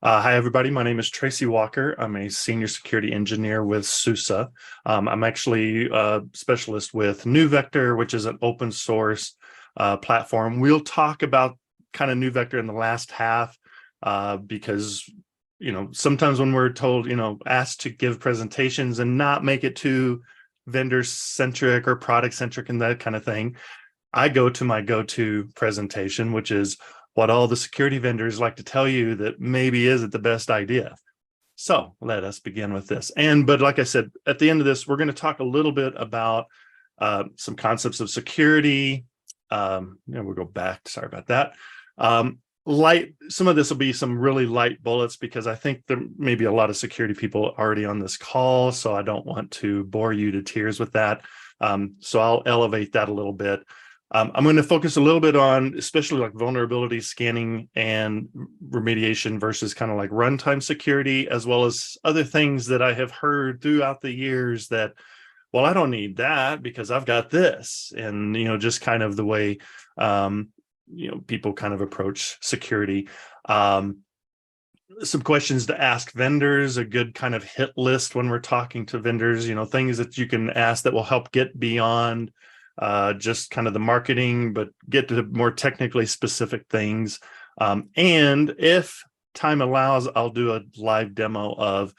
Hi, everybody. My name is Tracy Walker. I'm a senior security engineer with Suse. I'm actually a specialist with NewVector, which is an open source platform. We'll talk about kind of NewVector in the last half because, sometimes when we're told, asked to give presentations and not make it too vendor centric or product centric and that kind of thing, I go to my go-to presentation, which is what all the security vendors like to tell you that maybe isn't the best idea. So let us begin with this. But like I said, at the end of this, we're going to talk a little bit about some concepts of security. We'll go back. Sorry about that. Some of this will be some really light bullets because I think there may be a lot of security people already on this call, so I don't want to bore you to tears with that. So I'll elevate that a little bit. I'm going to focus a little bit on especially like vulnerability scanning and remediation versus kind of like runtime security, as well as other things that I have heard throughout the years that, well, I don't need that because I've got this. And, just kind of the way, people kind of approach security. Some questions to ask vendors, a good kind of hit list when we're talking to vendors, things that you can ask that will help get beyond just kind of the marketing, but get to more technically specific things. And if time allows, I'll do a live demo of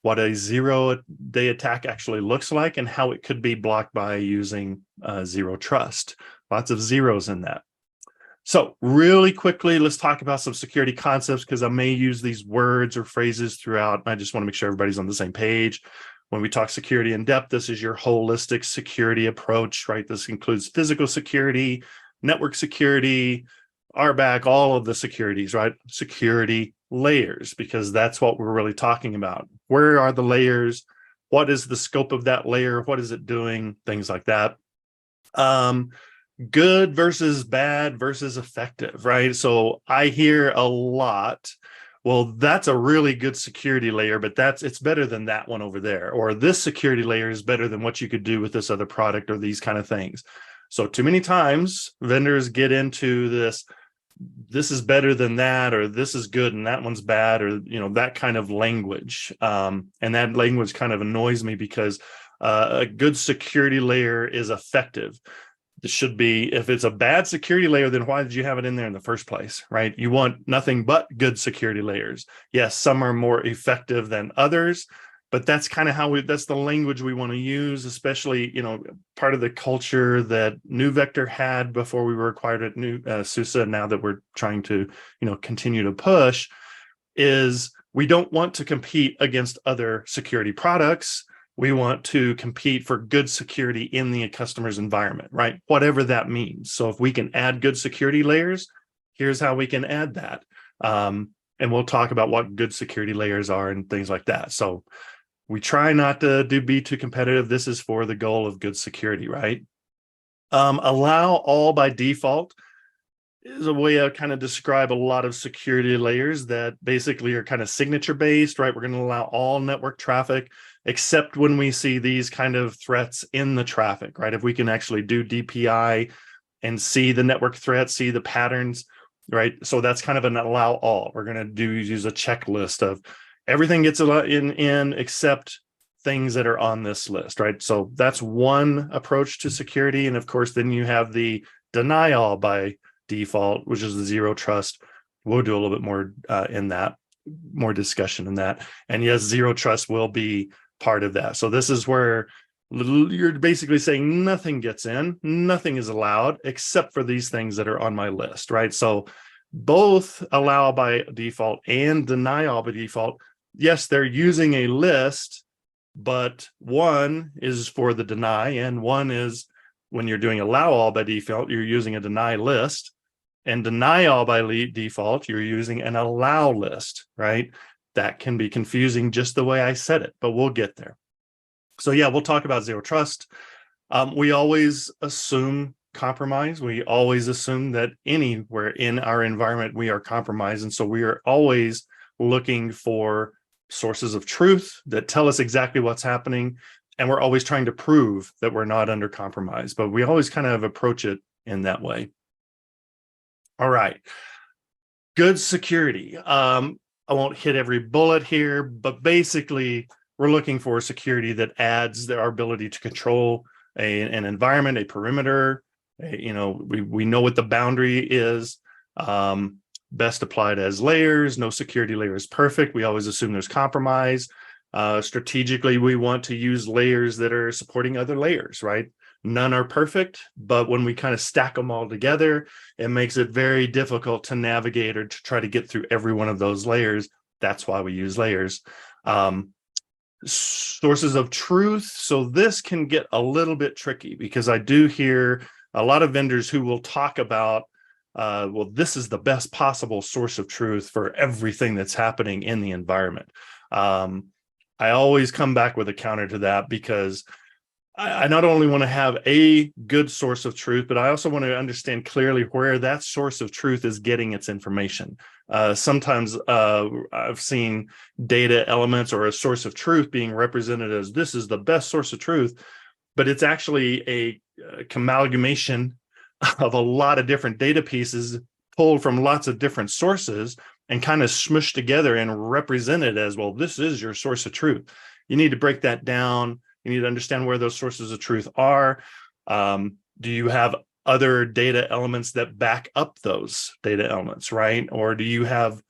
what a zero-day attack actually looks like and how it could be blocked by using zero trust. Lots of zeros in that. So really quickly, let's talk about some security concepts because I may use these words or phrases throughout. I just want to make sure everybody's on the same page. When we talk security in depth, this is your holistic security approach, right? This includes physical security, network security, RBAC, all of the securities, right? Security layers, because that's what we're really talking about. Where are the layers? What is the scope of that layer? What is it doing? Things like that. Good versus bad versus effective, right? So I hear a lot, well, that's a really good security layer, but it's better than that one over there. Or this security layer is better than what you could do with this other product or these kind of things. So too many times vendors get into this is better than that, or this is good and that one's bad, or, that kind of language. And that language kind of annoys me because a good security layer is effective. This should be, if it's a bad security layer, then why did you have it in there in the first place, right? You want nothing but good security layers. Yes, some are more effective than others, but that's kind of that's the language we want to use, especially, part of the culture that NewVector had before we were acquired at Suse, now that we're trying to, continue to push, is we don't want to compete against other security products. We want to compete for good security in the customer's environment, right? Whatever that means. So if we can add good security layers, here's how we can add that. And we'll talk about what good security layers are and things like that. So we try not to be too competitive. This is for the goal of good security, right? Allow all by default is a way I kind of describe a lot of security layers that basically are kind of signature based, right? We're going to allow all network traffic, except when we see these kind of threats in the traffic, right? If we can actually do DPI and see the network threats, see the patterns, right? So that's kind of an allow all. We're going to use a checklist of everything gets in except things that are on this list, right? So that's one approach to security. And of course, then you have the deny all by default, which is the zero trust. We'll do a little bit more in that, more discussion in that. And yes, zero trust will be part of that. So this is where you're basically saying nothing gets in, nothing is allowed except for these things that are on my list, right? So both allow by default and deny all by default, yes, they're using a list, but one is for the deny and one is when you're doing allow all by default, you're using a deny list, and deny all by default, you're using an allow list, right? That can be confusing just the way I said it, but we'll get there. So yeah, we'll talk about zero trust. We always assume compromise. We always assume that anywhere in our environment, we are compromised. And so we are always looking for sources of truth that tell us exactly what's happening. And we're always trying to prove that we're not under compromise, but we always kind of approach it in that way. All right. Good security. I won't hit every bullet here, but basically we're looking for security that adds our ability to control an environment, a perimeter. We know what the boundary is. Best applied as layers. No security layer is perfect. We always assume there's compromise. Strategically, we want to use layers that are supporting other layers, right? None are perfect, but when we kind of stack them all together, it makes it very difficult to navigate or to try to get through every one of those layers. That's why we use layers. Sources of truth. So this can get a little bit tricky because I do hear a lot of vendors who will talk about, well, this is the best possible source of truth for everything that's happening in the environment. I always come back with a counter to that because I not only want to have a good source of truth, but I also want to understand clearly where that source of truth is getting its information. Sometimes I've seen data elements or a source of truth being represented as this is the best source of truth, but it's actually a amalgamation of a lot of different data pieces pulled from lots of different sources and kind of smushed together and represented as, well, this is your source of truth. You need to break that down. You need to understand where those sources of truth are. Do you have other data elements that back up those data elements, right? Or do you have,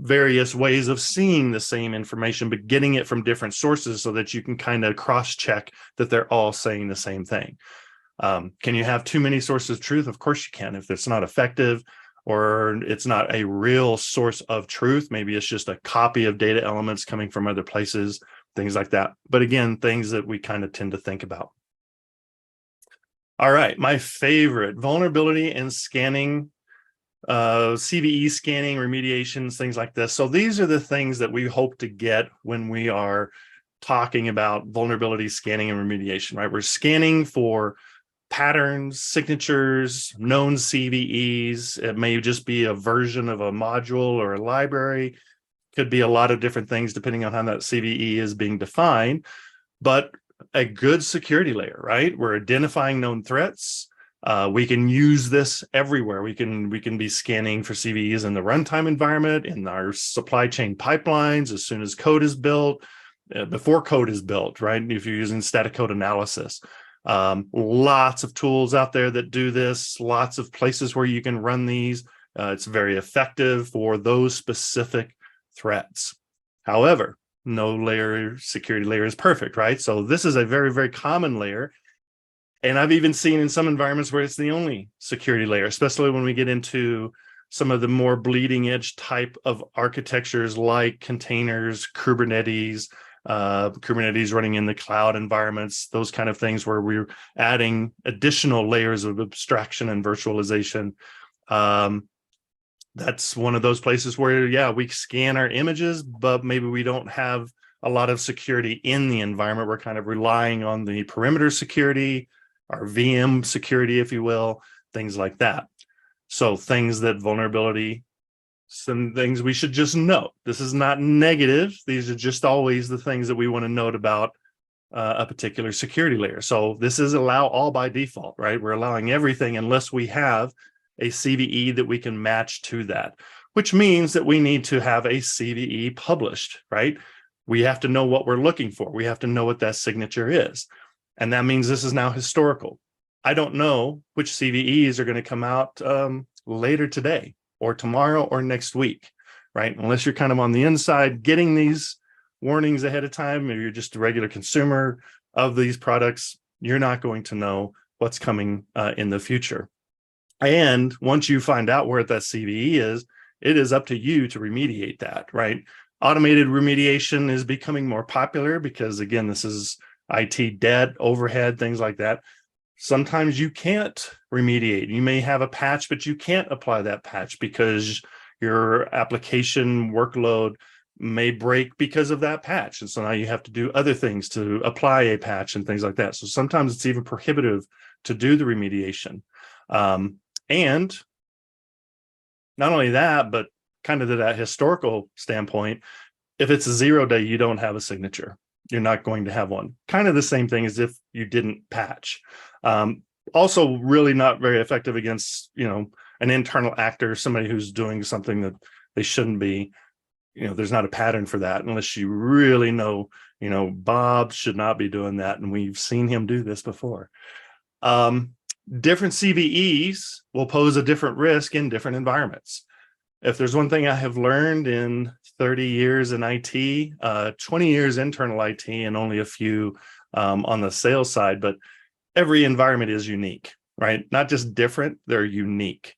various ways of seeing the same information, but getting it from different sources so that you can kind of cross-check that they're all saying the same thing? Can you have too many sources of truth? Of course you can. If it's not effective or it's not a real source of truth, maybe it's just a copy of data elements coming from other places, things like that. But again, things that we kind of tend to think about. All right, my favorite, vulnerability and scanning, CVE scanning, remediations, things like this. So these are the things that we hope to get when we are talking about vulnerability scanning and remediation, right? We're scanning for patterns, signatures, known CVEs. It may just be a version of a module or a library. Could be a lot of different things depending on how that CVE is being defined, but a good security layer, right? We're identifying known threats. We can use this everywhere. We can be scanning for CVEs in the runtime environment, in our supply chain pipelines, as soon as code is built, before code is built, right? If you're using static code analysis. Lots of tools out there that do this, lots of places where you can run these. It's very effective for those specific threats. However, no security layer is perfect, right? So this is a very, very common layer. And I've even seen in some environments where it's the only security layer, especially when we get into some of the more bleeding edge type of architectures like containers, Kubernetes running in the cloud environments, those kind of things where we're adding additional layers of abstraction and virtualization. That's one of those places where, yeah, we scan our images, but maybe we don't have a lot of security in the environment. We're kind of relying on the perimeter security, our VM security, if you will, things like that. So things that vulnerability, some things we should just note. This is not negative. These are just always the things that we want to note about a particular security layer. So this is allow all by default, right? We're allowing everything unless we have a CVE that we can match to that, which means that we need to have a CVE published, right? We have to know what we're looking for. We have to know what that signature is. And that means this is now historical. I don't know which CVEs are going to come out later today or tomorrow or next week, right? Unless you're kind of on the inside getting these warnings ahead of time, or you're just a regular consumer of these products, you're not going to know what's coming in the future. And once you find out where that CVE is, it is up to you to remediate that, right? Automated remediation is becoming more popular because, again, this is IT debt, overhead, things like that. Sometimes you can't remediate. You may have a patch, but you can't apply that patch because your application workload may break because of that patch. And so now you have to do other things to apply a patch and things like that. So sometimes it's even prohibitive to do the remediation. And not only that, but kind of to that historical standpoint, if it's a 0 day, you don't have a signature. You're not going to have one. Kind of the same thing as if you didn't patch. Also really not very effective against, an internal actor, somebody who's doing something that they shouldn't be. there's not a pattern for that unless you really know, Bob should not be doing that. And we've seen him do this before. Different CVEs will pose a different risk in different environments. If there's one thing I have learned in 30 years in IT, 20 years internal IT, and only a few on the sales side, but every environment is unique, right? Not just different, they're unique.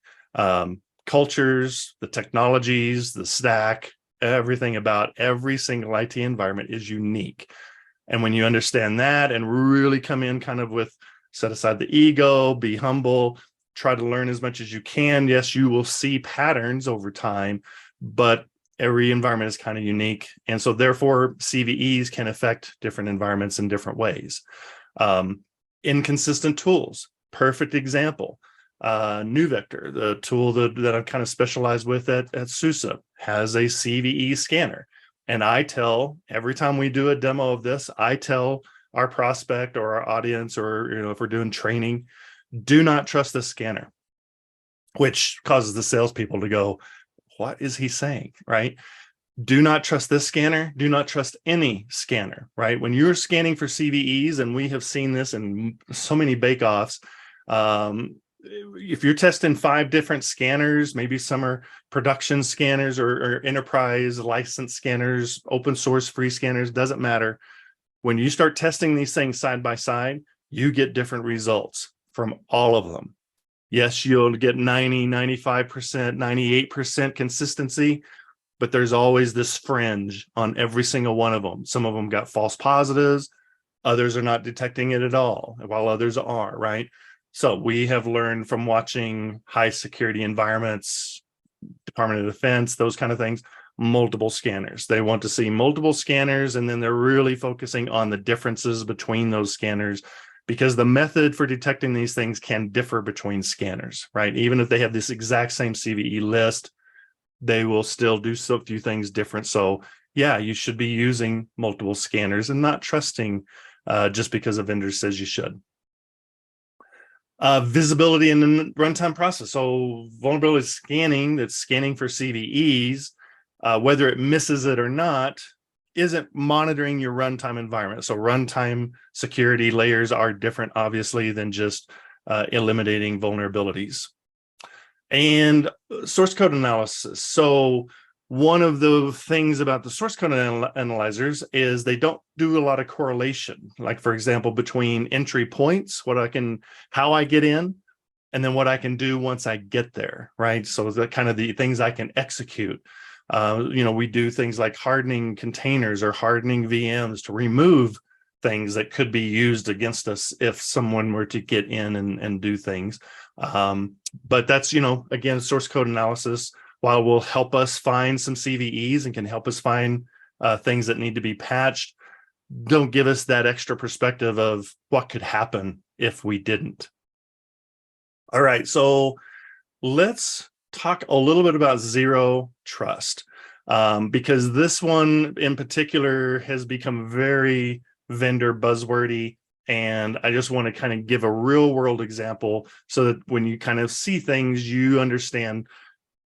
Cultures, the technologies, the stack, everything about every single IT environment is unique. And when you understand that and really come in kind of with, set aside the ego, be humble, try to learn as much as you can. Yes, you will see patterns over time, but every environment is kind of unique. And so therefore, CVEs can affect different environments in different ways. Inconsistent tools, perfect example. NewVector, the tool that I've kind of specialized with at Suse, has a CVE scanner. And I tell, every time we do a demo of this, I tell our prospect or our audience, or if we're doing training, do not trust this scanner, which causes the salespeople to go, what is he saying, right? Do not trust this scanner. Do not trust any scanner, right? When you're scanning for CVEs, and we have seen this in so many bake-offs, if you're testing 5 different scanners, maybe some are production scanners or enterprise license scanners, open source free scanners, doesn't matter. When you start testing these things side by side, you get different results from all of them. Yes, you'll get 90, 95%, 98% consistency, but there's always this fringe on every single one of them. Some of them got false positives, others are not detecting it at all, while others are, right? So we have learned from watching high security environments, Department of Defense, those kind of things, multiple scanners. They want to see multiple scanners, and then they're really focusing on the differences between those scanners, because the method for detecting these things can differ between scanners, right? Even if they have this exact same CVE list, they will still do so few things different. So yeah, you should be using multiple scanners and not trusting just because a vendor says you should. Visibility in the runtime process. So vulnerability scanning, that's scanning for CVEs, whether it misses it or not, isn't monitoring your runtime environment. So runtime security layers are different, obviously, than just eliminating vulnerabilities. And source code analysis. So one of the things about the source code analyzers is they don't do a lot of correlation. Like, for example, between entry points, how I get in, and then what I can do once I get there, right? So the kind of the things I can execute. We do things like hardening containers or hardening VMs to remove things that could be used against us if someone were to get in and do things. But that's, again, source code analysis, while will help us find some CVEs and can help us find things that need to be patched, don't give us that extra perspective of what could happen if we didn't. All right, so let's talk a little bit about zero trust, because this one in particular has become very vendor buzzwordy. And I just want to kind of give a real world example so that when you kind of see things, you understand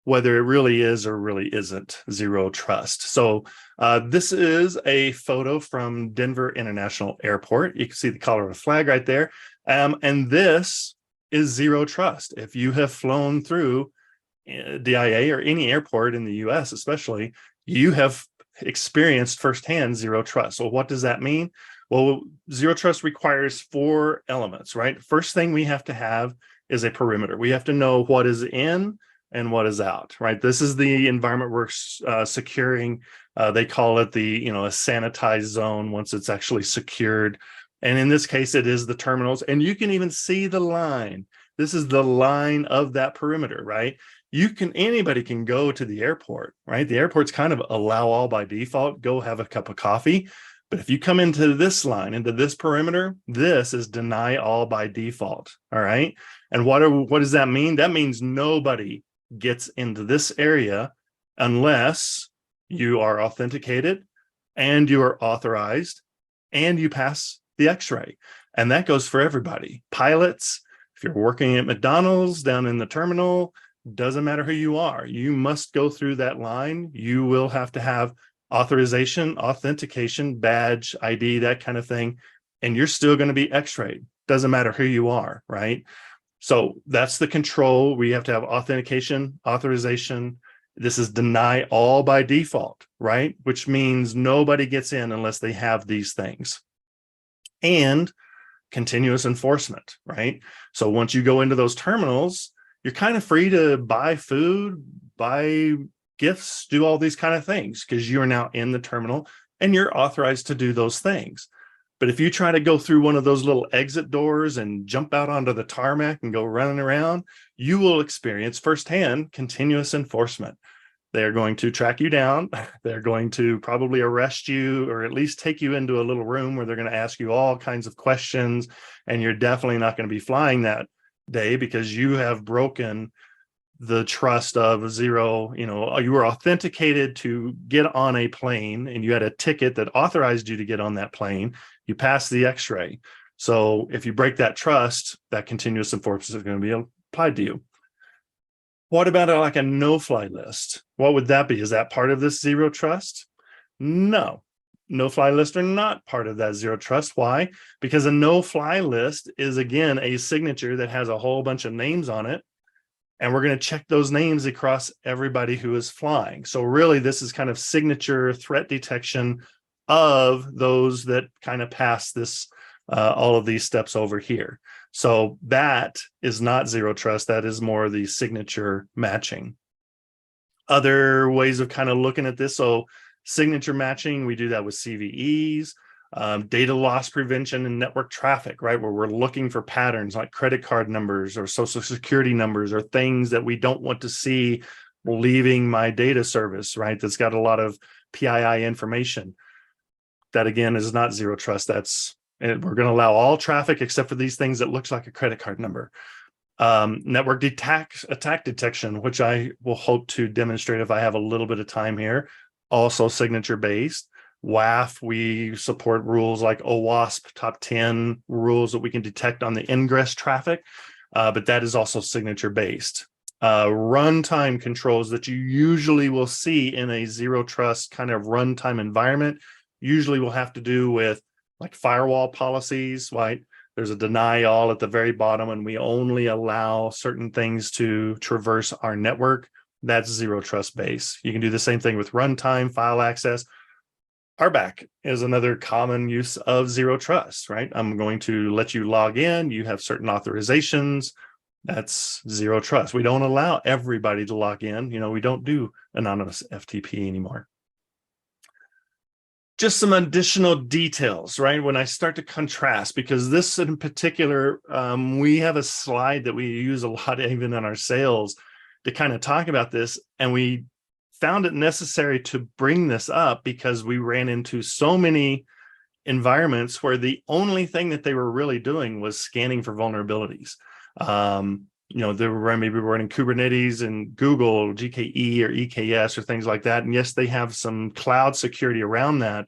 whether it really is or really isn't zero trust. So this is a photo from Denver International Airport. You can see the color of the flag right there. And this is zero trust. If you have flown through DIA or any airport in the US especially, you have experienced firsthand zero trust. So what does that mean? Well, zero trust requires 4 elements, right? First thing we have to have is a perimeter. We have to know what is in and what is out, right? This is the environment we're securing. They call it a sanitized zone once it's actually secured. And in this case, it is the terminals. And you can even see the line. This is the line of that perimeter, right? Anybody can go to the airport, right? The airport's kind of allow all by default, go have a cup of coffee. But if you come into this line, into this perimeter, this is deny all by default, all right? And what does that mean? That means nobody gets into this area unless you are authenticated and you are authorized and you pass the X-ray. And that goes for everybody. Pilots, if you're working at McDonald's down in the terminal, doesn't matter who you are. You must go through that line. You will have to have authorization, authentication, badge, ID, that kind of thing. And you're still going to be X-rayed. Doesn't matter who you are, right? So that's the control. We have to have authentication, authorization. This is deny all by default, right? Which means nobody gets in unless they have these things. And continuous enforcement, right? So once you go into those terminals, you're kind of free to buy food, buy gifts, do all these kind of things because you are now in the terminal and you're authorized to do those things. But if you try to go through one of those little exit doors and jump out onto the tarmac and go running around, you will experience firsthand continuous enforcement. They're going to track you down. They're going to probably arrest you or at least take you into a little room where they're going to ask you all kinds of questions. And you're definitely not going to be flying that day because you have broken the trust of zero. You were authenticated to get on a plane and you had a ticket that authorized you to get on that plane. You passed the X-ray. So if you break that trust, that continuous enforcement is going to be applied to you. What about like a no-fly list? What would that be? Is that part of this zero trust? No. No-fly lists are not part of that zero trust. Why? Because a no-fly list is, again, a signature that has a whole bunch of names on it. And we're going to check those names across everybody who is flying. So really, this is kind of signature threat detection of those that kind of pass this, all of these steps over here. So that is not zero trust. That is more the signature matching. Other ways of kind of looking at this. So signature matching, we do that with CVEs, data loss prevention and network traffic, right? Where we're looking for patterns like credit card numbers or social security numbers or things that we don't want to see leaving my data service, right? That's got a lot of PII information. That again is not zero trust. We're going to allow all traffic except for these things that looks like a credit card number. Network attack detection, which I will hope to demonstrate if I have a little bit of time here. Also signature based. WAF, we support rules like OWASP, top 10 rules that we can detect on the ingress traffic, but that is also signature based. Runtime controls that you usually will see in a zero trust kind of runtime environment usually will have to do with like firewall policies, right? There's a deny all at the very bottom, and we only allow certain things to traverse our network. That's zero trust base. You can do the same thing with runtime, file access. RBAC is another common use of zero trust, right? I'm going to let you log in. You have certain authorizations. That's zero trust. We don't allow everybody to log in. We don't do anonymous FTP anymore. Just some additional details, right? When I start to contrast, because this in particular, we have a slide that we use a lot, even in our sales, to kind of talk about this. And we found it necessary to bring this up because we ran into so many environments where the only thing that they were really doing was scanning for vulnerabilities. They were maybe running Kubernetes and Google, GKE or EKS or things like that. And yes, they have some cloud security around that,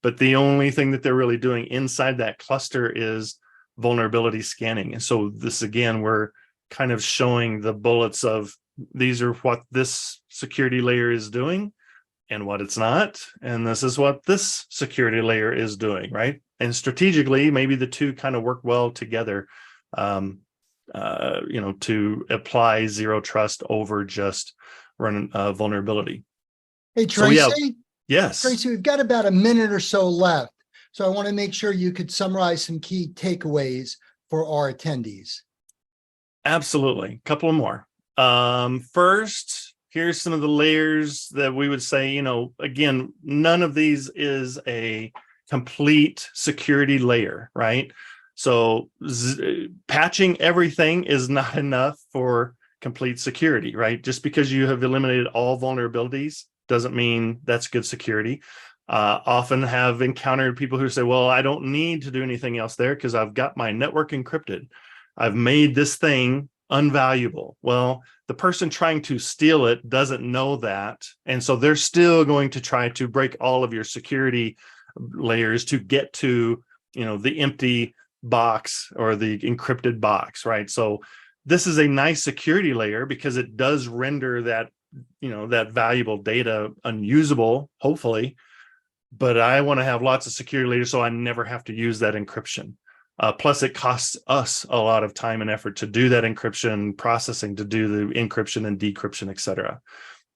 but the only thing that they're really doing inside that cluster is vulnerability scanning. And so this, again, we're kind of showing the bullets of these are what this security layer is doing and what it's not. And this is what this security layer is doing, right? And strategically, maybe the two kind of work well together. To apply zero trust over just run vulnerability. Hey, Tracy. Yes. Tracy, we've got about a minute or so left. So I want to make sure you could summarize some key takeaways for our attendees. Absolutely. A couple of more. First, here's some of the layers that we would say, again, none of these is a complete security layer, right? So patching everything is not enough for complete security, right? Just because you have eliminated all vulnerabilities doesn't mean that's good security. Often have encountered people who say, well, I don't need to do anything else there because I've got my network encrypted. I've made this thing unvaluable. Well, the person trying to steal it doesn't know that. And so they're still going to try to break all of your security layers to get to, the empty box or the encrypted box, right? So this is a nice security layer because it does render that, that valuable data unusable, hopefully. But I want to have lots of security layers so I never have to use that encryption. Plus, it costs us a lot of time and effort to do that encryption processing, to do the encryption and decryption, et cetera.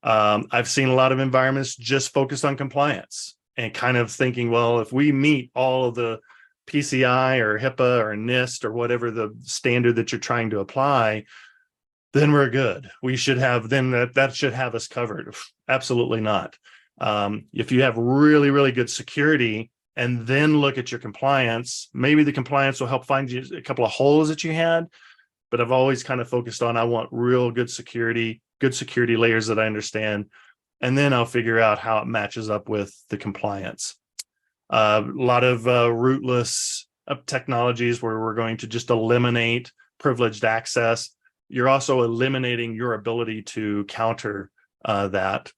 I've seen a lot of environments just focused on compliance and kind of thinking, well, if we meet all of the PCI or HIPAA or NIST or whatever the standard that you're trying to apply, then we're good. We should have, then that should have us covered. Absolutely not. If you have really, really good security and then look at your compliance, maybe the compliance will help find you a couple of holes that you had. But I've always kind of focused on, I want real good security layers that I understand. And then I'll figure out how it matches up with the compliance. A lot of rootless technologies where we're going to just eliminate privileged access. You're also eliminating your ability to counter that.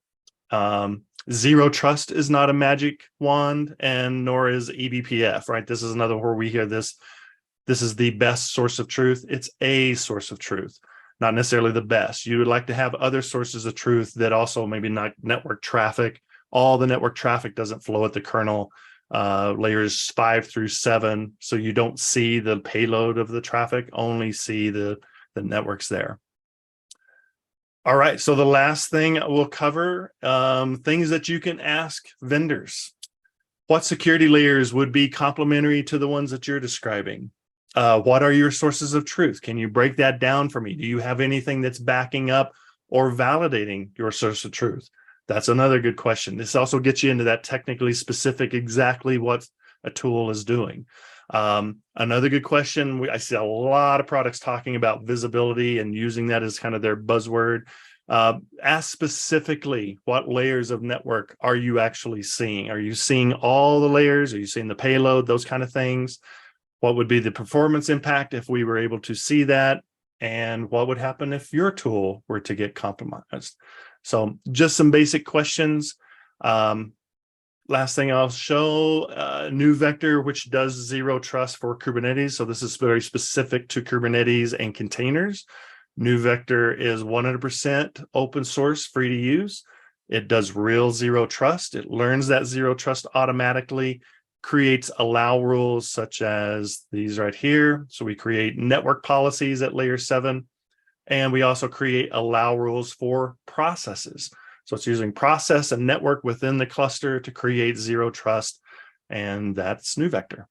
Zero trust is not a magic wand, and nor is eBPF, right? This is another where we hear this. This is the best source of truth. It's a source of truth, not necessarily the best. You would like to have other sources of truth that also maybe not network traffic. All the network traffic doesn't flow at the kernel. Layers 5 through 7, so you don't see the payload of the traffic, only see the networks there. All right, so the last thing we'll cover, things that you can ask vendors. What security layers would be complementary to the ones that you're describing? What are your sources of truth? Can you break that down for me? Do you have anything that's backing up or validating your source of truth? That's another good question. This also gets you into that technically specific, exactly what a tool is doing. Another good question, I see a lot of products talking about visibility and using that as kind of their buzzword. Ask specifically, what layers of network are you actually seeing? Are you seeing all the layers? Are you seeing the payload? Those kind of things. What would be the performance impact if we were able to see that? And what would happen if your tool were to get compromised? So just some basic questions. Last thing I'll show, NewVector, which does zero trust for Kubernetes. So this is very specific to Kubernetes and containers. NewVector is 100% open source, free to use. It does real zero trust. It learns that zero trust automatically, creates allow rules such as these right here. So we create network policies at layer 7. And we also create allow rules for processes. So it's using process and network within the cluster to create zero trust. And that's NewVector.